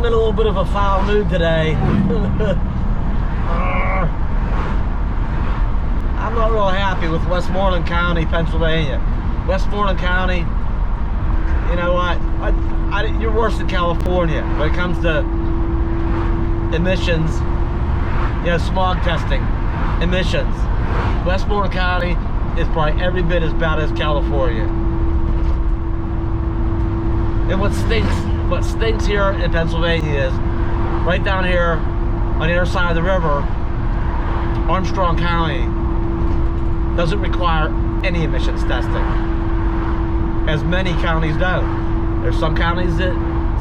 I'm in a little bit of a foul mood today. I'm not real happy with Westmoreland County, Pennsylvania. Westmoreland County, you know what? You're worse than California when it comes to emissions, you know, smog testing, emissions. Westmoreland County is probably every bit as bad as California. And what stinks here in Pennsylvania is right down here on the other side of the river, Armstrong County doesn't require any emissions testing, as many counties don't. There's some counties that,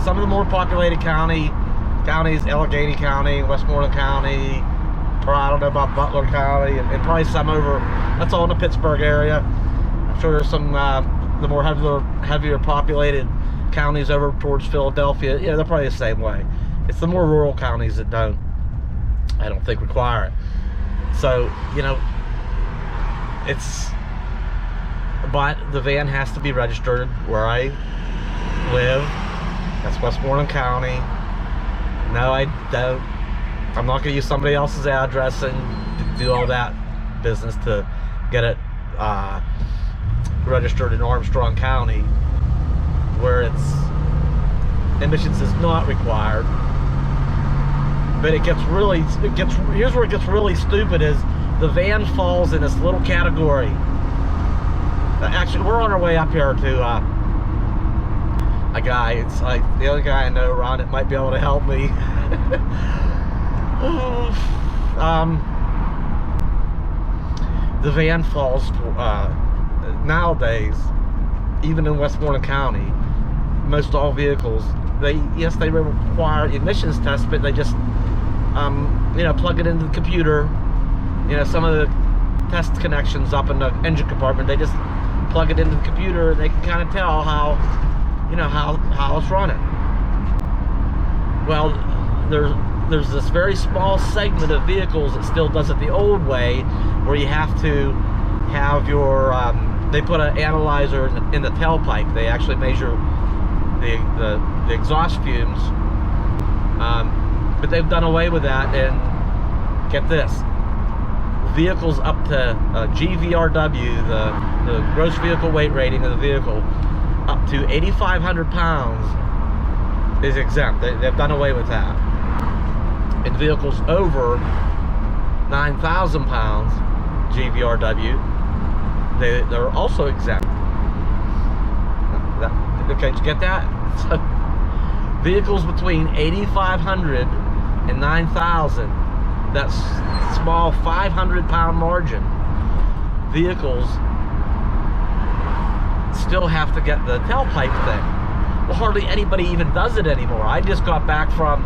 some of the more populated counties, Allegheny County, Westmoreland County, or I don't know about Butler County, and probably some over, that's all in the Pittsburgh area. I'm sure there's some, the more heavier populated counties over towards Philadelphia. Yeah, they're probably the same way. It's the more rural counties that don't, I don't think, require it. So, you know, but the van has to be registered where I live. That's Westmoreland County. No, I don't. I'm not going to use somebody else's address and do all that business to get it registered in Armstrong County, where emissions is not required. But here's where it gets really stupid is the van falls in this little category. Actually, we're on our way up here to a guy. It's like the other guy I know around it might be able to help me. The van falls nowadays, even in Westmoreland County, most all vehicles, they require emissions tests, but they just you know, plug it into the computer. You know, some of the test connections up in the engine compartment, they just plug it into the computer and they can kind of tell how, you know, how it's running. Well, there's this very small segment of vehicles that still does it the old way, where you have to have your they put an analyzer in the tailpipe. They actually measure the exhaust fumes, but they've done away with that. And get this, vehicles up to GVRW, the gross vehicle weight rating of the vehicle, up to 8,500 pounds is exempt. They've done away with that. And vehicles over 9,000 pounds GVRW, they're also exempt. Okay, did you get that? So, vehicles between 8,500 and 9,000, that's small 500-pound margin, vehicles still have to get the tailpipe thing. Well, hardly anybody even does it anymore. I just got back from,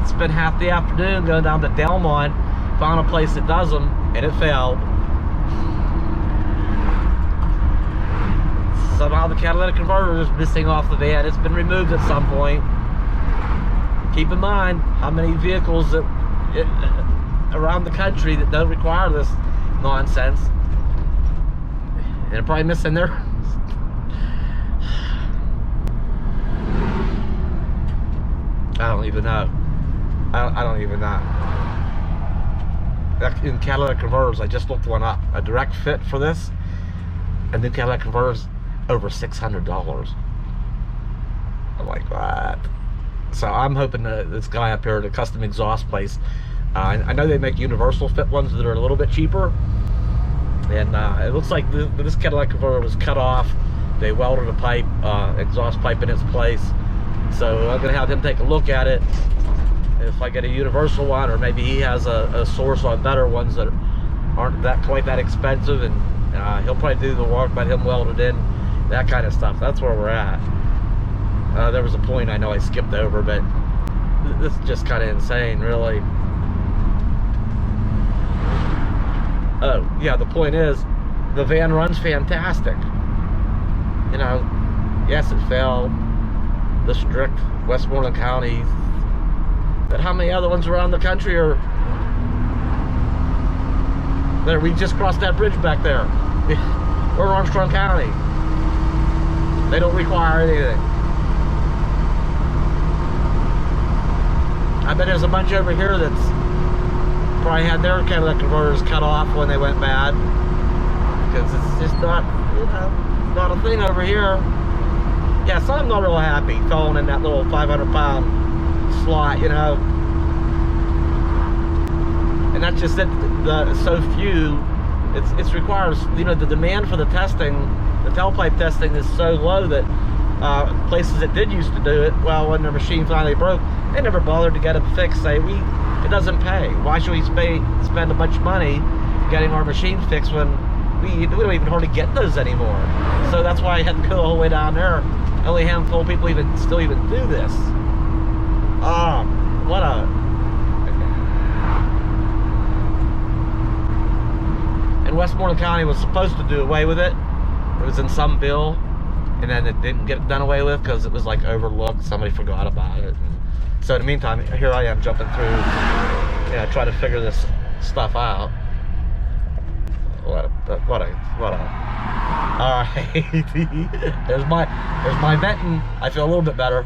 spent half the afternoon going down to Delmont, found a place that does them, and it failed. Somehow the catalytic converter is missing off the van. It's been removed at some point. Keep in mind how many vehicles around the country that don't require this nonsense. And they're probably missing their... I don't even know. I don't even know. In catalytic converters, I just looked one up. A direct fit for this, a new catalytic converter's over $600. I'm like, what? So I'm hoping that this guy up here at a custom exhaust place, I know they make universal fit ones that are a little bit cheaper, and it looks like this catalytic converter was cut off. They welded a pipe, exhaust pipe in its place. So I'm gonna have him take a look at it. If I get a universal one, or maybe he has a source on better ones that aren't quite that expensive, and he'll probably do the work, but him weld it in, that kind of stuff. That's where we're at. There was a point I know I skipped over, but this is just kind of insane, really. Oh yeah, the point is, the van runs fantastic. You know, yes, it failed the strict Westmoreland County, but how many other ones around the country are there? We just crossed that bridge back there. We're in Armstrong County. They don't require anything. bet there's a bunch over here that's probably had their catalytic converters cut off when they went bad, because it's just not, you know, not a thing over here. Yeah, so I'm not real happy falling in that little 500-pound slot, you know. And that's just it. So few. It requires, you know, the demand for the testing, the tailpipe testing is so low that places that did used to do it, well, when their machine finally broke, they never bothered to get it fixed. Say, it doesn't pay. Why should we spend a bunch of money getting our machine fixed when we don't even hardly get those anymore? So that's why I had to go all the way down there. Only a handful of people still even do this. What a... And Westmoreland County was supposed to do away with it. It was in some bill, and then it didn't get done away with because it was like overlooked. Somebody forgot about it. And so in the meantime, here I am jumping through, yeah, trying to figure this stuff out. What a. All right, there's my venting. I feel a little bit better.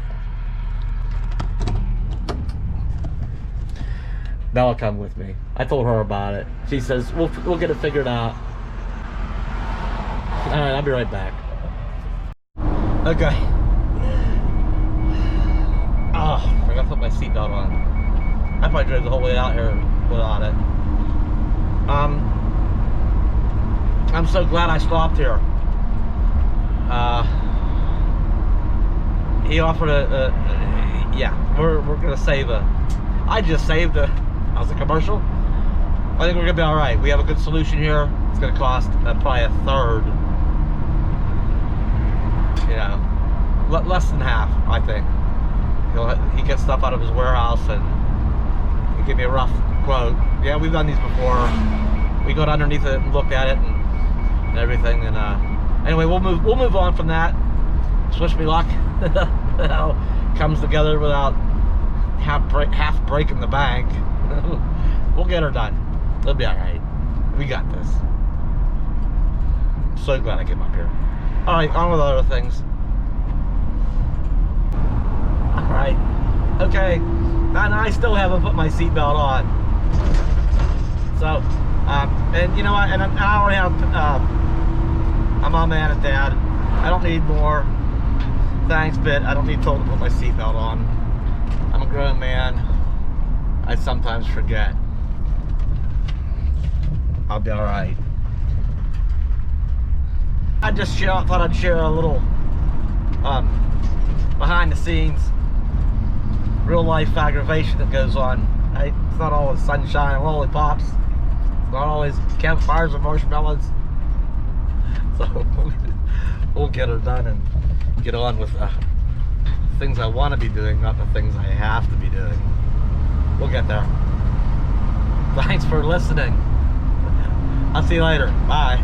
Bella come with me. I told her about it. She says we'll get it figured out. All right, I'll be right back. Okay. Oh, forgot to put my seatbelt on. I probably drove the whole way out here without it. I'm so glad I stopped here. He offered yeah, we're gonna save I just saved how's the commercial? I think we're gonna be all right. We have a good solution here. It's gonna cost probably a third, you know, less than half, I think. He gets stuff out of his warehouse and he give me a rough quote. Yeah, we've done these before. We got underneath it and looked at it and everything. And anyway, we'll move on from that. Wish me luck. It all comes together without half breaking the bank. We'll get her done. It'll be all right. We got this. I'm so glad I came up here. All right, on with other things. All right. Okay. And I still haven't put my seatbelt on. So, and you know what? And I already have a mom and a dad. I don't need more. Thanks, but I don't need told to put my seatbelt on. I'm a grown man. I sometimes forget. I'll be all right. I just thought I'd share a little behind the scenes, real life aggravation that goes on. It's not always sunshine and lollipops. It's not always campfires and marshmallows. So we'll get her done and get on with the things I want to be doing, not the things I have to be doing. We'll get there. Thanks for listening. I'll see you later. Bye.